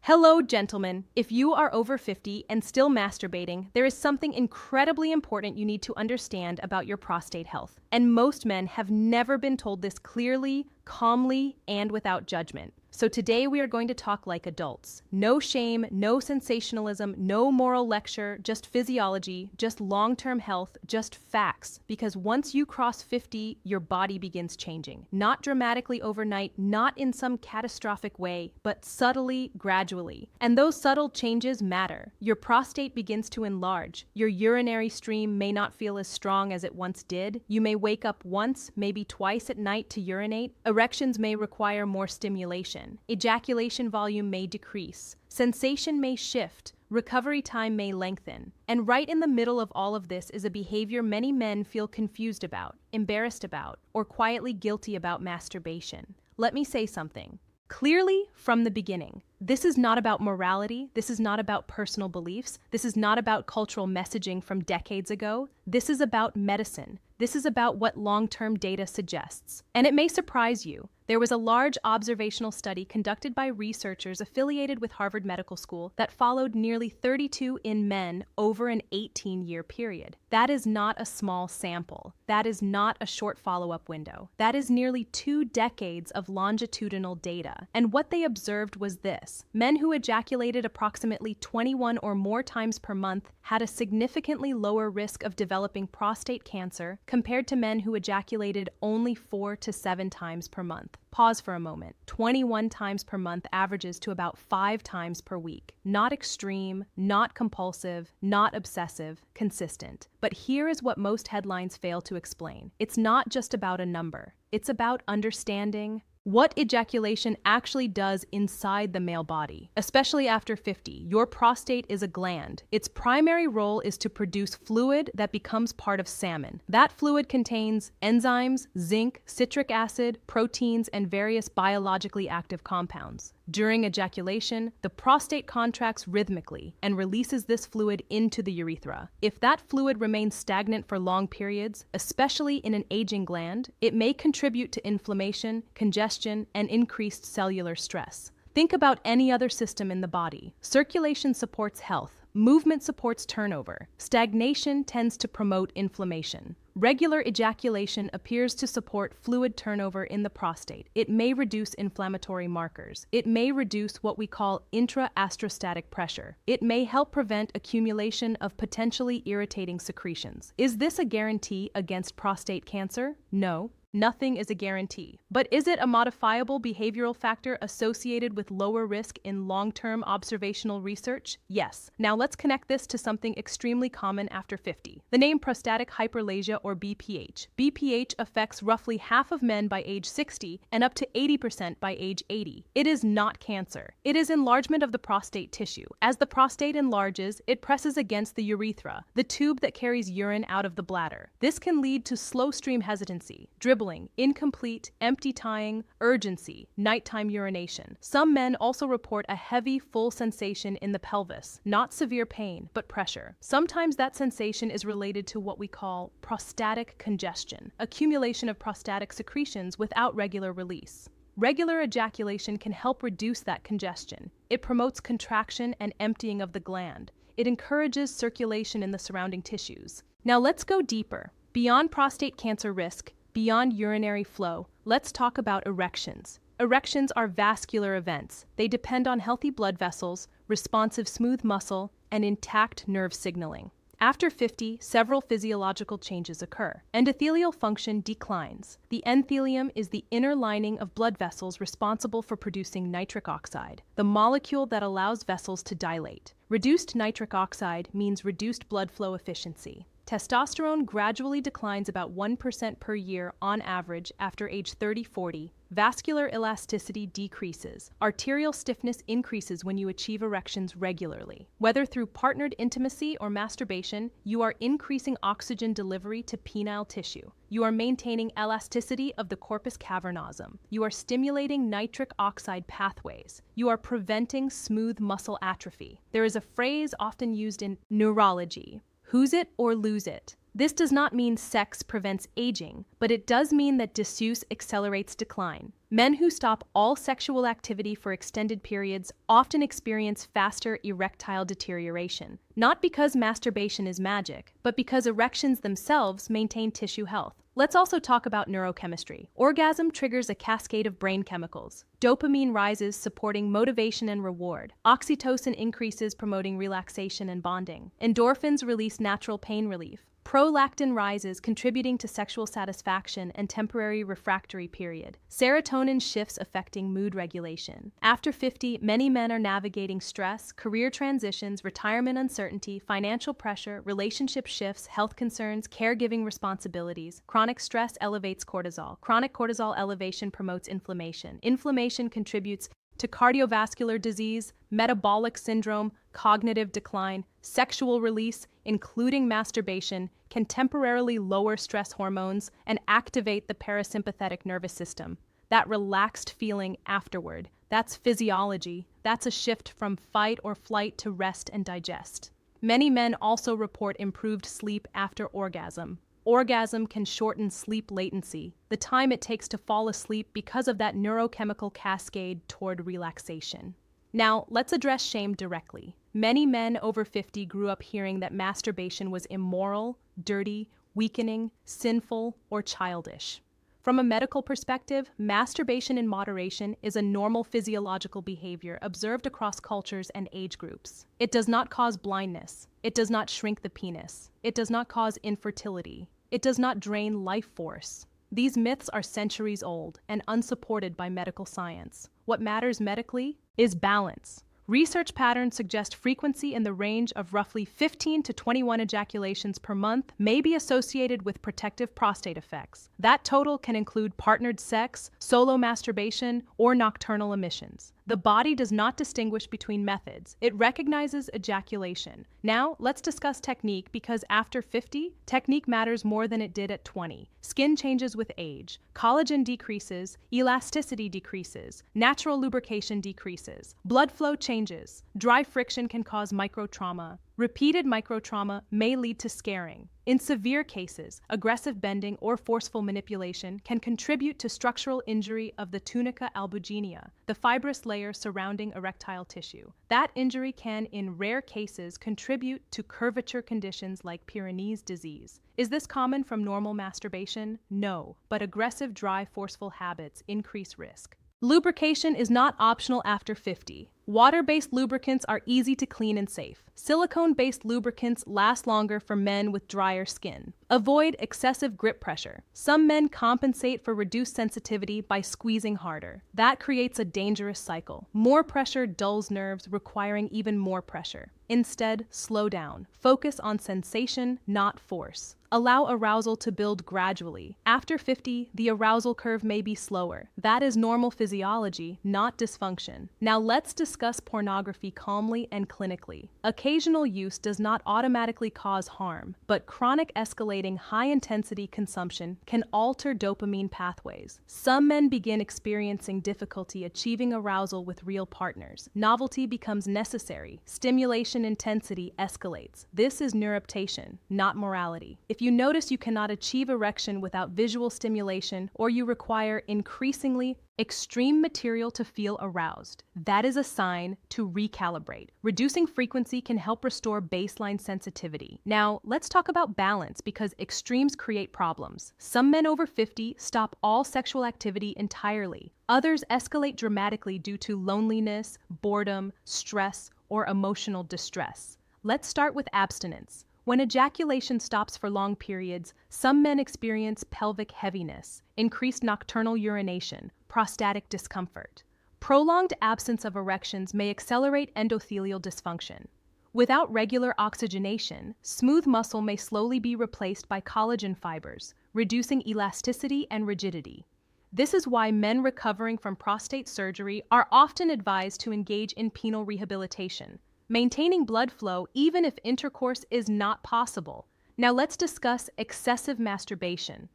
Hello, gentlemen. If you are over 50 and still masturbating, there is something incredibly important you need to understand about your prostate health. And most men have never been told this clearly, calmly, and without judgment. So today we are going to talk like adults. No shame, no sensationalism, no moral lecture, just physiology, just long-term health, just facts. Because once you cross 50, your body begins changing. Not dramatically overnight, not in some catastrophic way, but subtly, gradually. And those subtle changes matter. Your prostate begins to enlarge. Your urinary stream may not feel as strong as it once did. You may wake up once, maybe twice at night to urinate. Erections may require more stimulation. Ejaculation volume may decrease. Sensation may shift. Recovery time may lengthen. And right in the middle of all of this is a behavior many men feel confused about, embarrassed about, or quietly guilty about: masturbation. Let me say something. Clearly, from the beginning, this is not about morality, this is not about personal beliefs, this is not about cultural messaging from decades ago, this is about medicine. This is about what long-term data suggests. And it may surprise you. There was a large observational study conducted by researchers affiliated with Harvard Medical School that followed nearly 32 in men over an 18-year period. That is not a small sample. That is not a short follow-up window. That is nearly 2 decades of longitudinal data. And what they observed was this: men who ejaculated approximately 21 or more times per month had a significantly lower risk of developing prostate cancer compared to men who ejaculated only 4 to 7 times per month. Pause for a moment. 21 times per month averages to about 5 times per week. Not extreme, not compulsive, not obsessive, consistent. But here is what most headlines fail to explain. It's not just about a number. It's about understanding what ejaculation actually does inside the male body. Especially after 50, your prostate is a gland. Its primary role is to produce fluid that becomes part of salmon. That fluid contains enzymes, zinc, citric acid, proteins, and various biologically active compounds. During ejaculation, the prostate contracts rhythmically and releases this fluid into the urethra. If that fluid remains stagnant for long periods, especially in an aging gland, it may contribute to inflammation, congestion, and increased cellular stress. Think about any other system in the body. Circulation supports health. Movement supports turnover. Stagnation tends to promote inflammation. Regular ejaculation appears to support fluid turnover in the prostate. It may reduce inflammatory markers. It may reduce what we call intra-astrostatic pressure. It may help prevent accumulation of potentially irritating secretions. Is this a guarantee against prostate cancer? No. Nothing is a guarantee. But is it a modifiable behavioral factor associated with lower risk in long-term observational research? Yes. Now let's connect this to something extremely common after 50. The name prostatic hyperplasia, or BPH. BPH affects roughly half of men by age 60 and up to 80% by age 80. It is not cancer. It is enlargement of the prostate tissue. As the prostate enlarges, it presses against the urethra, the tube that carries urine out of the bladder. This can lead to slow stream hesitancy, dribbling, incomplete, empty tying, urgency, nighttime urination. Some men also report a heavy, full sensation in the pelvis, not severe pain, but pressure. Sometimes that sensation is related to what we call prostatic congestion, accumulation of prostatic secretions without regular release. Regular ejaculation can help reduce that congestion. It promotes contraction and emptying of the gland. It encourages circulation in the surrounding tissues. Now let's go deeper. Beyond prostate cancer risk, beyond urinary flow, let's talk about erections. Erections are vascular events. They depend on healthy blood vessels, responsive smooth muscle, and intact nerve signaling. After 50, several physiological changes occur. Endothelial function declines. The endothelium is the inner lining of blood vessels responsible for producing nitric oxide, the molecule that allows vessels to dilate. Reduced nitric oxide means reduced blood flow efficiency. Testosterone gradually declines about 1% per year on average after age 30-40. Vascular elasticity decreases. Arterial stiffness increases when you achieve erections regularly. Whether through partnered intimacy or masturbation, you are increasing oxygen delivery to penile tissue. You are maintaining elasticity of the corpus cavernosum. You are stimulating nitric oxide pathways. You are preventing smooth muscle atrophy. There is a phrase often used in neurology: who's it or lose it. This does not mean sex prevents aging, but it does mean that disuse accelerates decline. Men who stop all sexual activity for extended periods often experience faster erectile deterioration, not because masturbation is magic, but because erections themselves maintain tissue health. Let's also talk about neurochemistry. Orgasm triggers a cascade of brain chemicals. Dopamine rises, supporting motivation and reward. Oxytocin increases, promoting relaxation and bonding. Endorphins release natural pain relief. Prolactin rises, contributing to sexual satisfaction and temporary refractory period. Serotonin shifts, affecting mood regulation. After 50, many men are navigating stress, career transitions, retirement uncertainty, financial pressure, relationship shifts, health concerns, caregiving responsibilities. Chronic stress elevates cortisol. Chronic cortisol elevation promotes inflammation. Inflammation contributes to cardiovascular disease, metabolic syndrome, cognitive decline. Sexual release, including masturbation, can temporarily lower stress hormones and activate the parasympathetic nervous system. That relaxed feeling afterward, that's physiology. That's a shift from fight or flight to rest and digest. Many men also report improved sleep after orgasm. Orgasm can shorten sleep latency, the time it takes to fall asleep because of that neurochemical cascade toward relaxation. Now, let's address shame directly. Many men over 50 grew up hearing that masturbation was immoral, dirty, weakening, sinful, or childish. From a medical perspective, masturbation in moderation is a normal physiological behavior observed across cultures and age groups. It does not cause blindness. It does not shrink the penis. It does not cause infertility. It does not drain life force. These myths are centuries old and unsupported by medical science. What matters medically is balance. Research patterns suggest frequency in the range of roughly 15 to 21 ejaculations per month may be associated with protective prostate effects. That total can include partnered sex, solo masturbation, or nocturnal emissions. The body does not distinguish between methods. It recognizes ejaculation. Now, let's discuss technique, because after 50, technique matters more than it did at 20. Skin changes with age. Collagen decreases. Elasticity decreases. Natural lubrication decreases. Blood flow changes. Dry friction can cause microtrauma. Repeated microtrauma may lead to scarring. In severe cases, aggressive bending or forceful manipulation can contribute to structural injury of the tunica albuginea, the fibrous layer surrounding erectile tissue. That injury can, in rare cases, contribute to curvature conditions like Peyronie's disease. Is this common from normal masturbation? No, but aggressive, dry, forceful habits increase risk. Lubrication is not optional after 50. Water-based lubricants are easy to clean and safe. Silicone-based lubricants last longer for men with drier skin. Avoid excessive grip pressure. Some men compensate for reduced sensitivity by squeezing harder. That creates a dangerous cycle. More pressure dulls nerves, requiring even more pressure. Instead, slow down. Focus on sensation, not force. Allow arousal to build gradually. After 50, the arousal curve may be slower. That is normal physiology, not dysfunction. Now let's discuss pornography calmly and clinically. Occasional use does not automatically cause harm, but chronic escalating high-intensity consumption can alter dopamine pathways. Some men begin experiencing difficulty achieving arousal with real partners. Novelty becomes necessary. Stimulation intensity escalates. This is neuroptation, not morality. If you notice you cannot achieve erection without visual stimulation, or you require increasingly extreme material to feel aroused, that is a sign to recalibrate. Reducing frequency can help restore baseline sensitivity. Now, let's talk about balance, because extremes create problems. Some men over 50 stop all sexual activity entirely. Others escalate dramatically due to loneliness, boredom, stress, or emotional distress. Let's start with abstinence. When ejaculation stops for long periods, some men experience pelvic heaviness, increased nocturnal urination, prostatic discomfort. Prolonged absence of erections may accelerate endothelial dysfunction. Without regular oxygenation, smooth muscle may slowly be replaced by collagen fibers, reducing elasticity and rigidity. This is why men recovering from prostate surgery are often advised to engage in penile rehabilitation, maintaining blood flow even if intercourse is not possible. Now let's discuss excessive masturbation.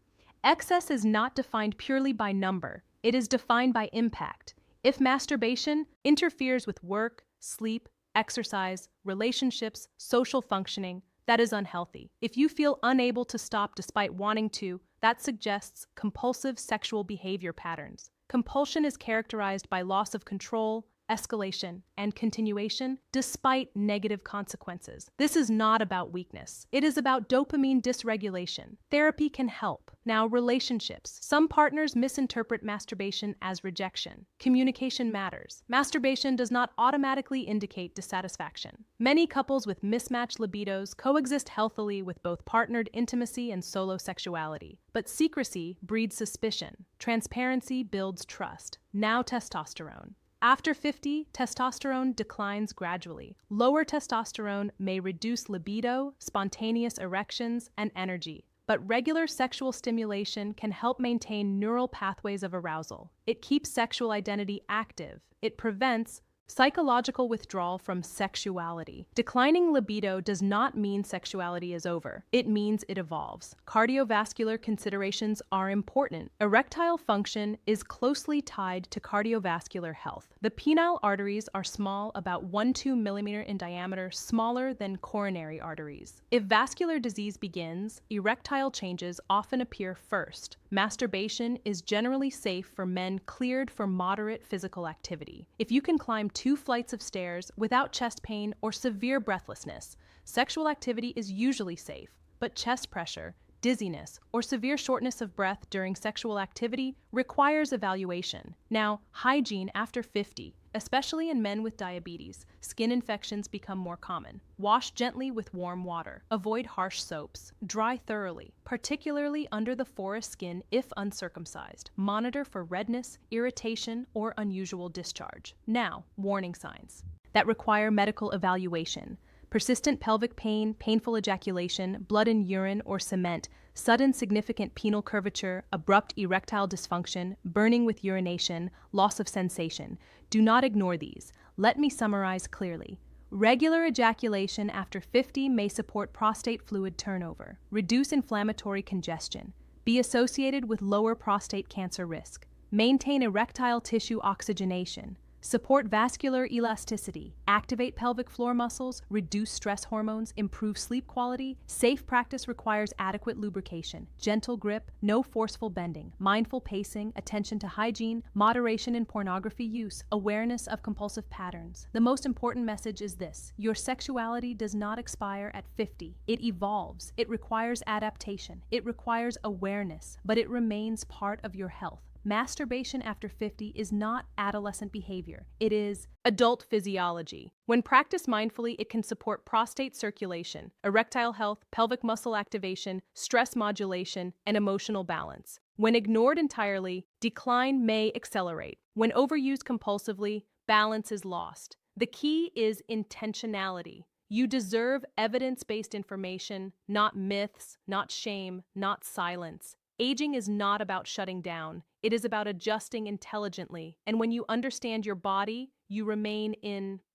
Excess is not defined purely by number. It is defined by impact. If masturbation interferes with work, sleep, exercise, relationships, social functioning, that is unhealthy. If you feel unable to stop despite wanting to, that suggests compulsive sexual behavior patterns. Compulsion is characterized by loss of control, escalation, and continuation despite negative consequences. This is not about weakness. It is about dopamine dysregulation. Therapy can help. Now, relationships. Some partners misinterpret masturbation as rejection. Communication matters. Masturbation does not automatically indicate dissatisfaction. Many couples with mismatched libidos coexist healthily with both partnered intimacy and solo sexuality. But secrecy breeds suspicion. Transparency builds trust. Now, testosterone. After 50, testosterone declines gradually. Lower testosterone may reduce libido, spontaneous erections, and energy, but regular sexual stimulation can help maintain neural pathways of arousal. It keeps sexual identity active. It prevents psychological withdrawal from sexuality. Declining libido does not mean sexuality is over. It means it evolves. Cardiovascular considerations are important. Erectile function is closely tied to cardiovascular health. The penile arteries are small, about 1-2 millimeter in diameter, smaller than coronary arteries. If vascular disease begins, erectile changes often appear first. Masturbation is generally safe for men cleared for moderate physical activity. If you can climb 2 flights of stairs without chest pain or severe breathlessness, sexual activity is usually safe, but chest pressure, dizziness, or severe shortness of breath during sexual activity requires evaluation. Now, hygiene after 50. Especially in men with diabetes, skin infections become more common. Wash gently with warm water. Avoid harsh soaps. Dry thoroughly, particularly under the forest skin if uncircumcised. Monitor for redness, irritation, or unusual discharge. Now, warning signs that require medical evaluation. Persistent pelvic pain, painful ejaculation, blood in urine or cement, sudden significant penile curvature, abrupt erectile dysfunction, burning with urination, loss of sensation. Do not ignore these. Let me summarize clearly. Regular ejaculation after 50 may support prostate fluid turnover, reduce inflammatory congestion, be associated with lower prostate cancer risk, maintain erectile tissue oxygenation, support vascular elasticity, activate pelvic floor muscles, reduce stress hormones, improve sleep quality. Safe practice requires adequate lubrication, gentle grip, no forceful bending, mindful pacing, attention to hygiene, moderation in pornography use, awareness of compulsive patterns. The most important message is this: your sexuality does not expire at 50. It evolves. It requires adaptation. It requires awareness, but it remains part of your health. Masturbation after 50 is not adolescent behavior. It is adult physiology. When practiced mindfully, it can support prostate circulation, erectile health, pelvic muscle activation, stress modulation, and emotional balance. When ignored entirely, decline may accelerate. When overused compulsively, balance is lost. The key is intentionality. You deserve evidence-based information, not myths, not shame, not silence. Aging is not about shutting down. It is about adjusting intelligently. And when you understand your body, you remain in